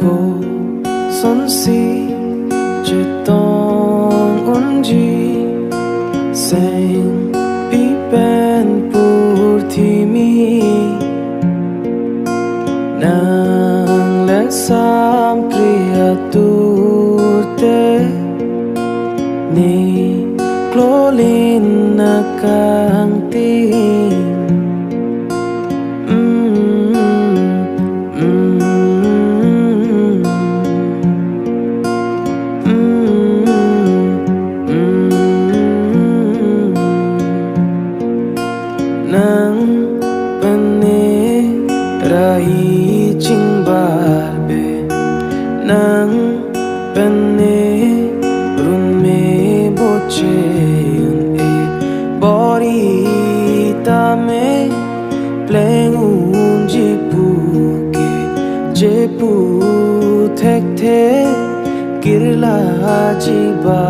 cô son si chỉ tông ôn gì sen bi ben pur thi mi nang le sam priya turte ni klolin na kang tin nang pane rai ching barbe nang pane run me boche un e bori ta me pleng un ji pu ke je pu thek the kirla ji ba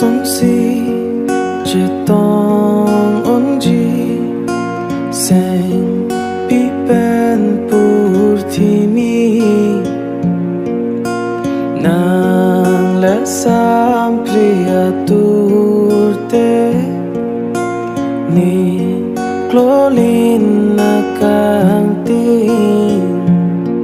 son si chỉ tông ôn gì sen bi ben pur thi mi nang le sam priya turte ni klolin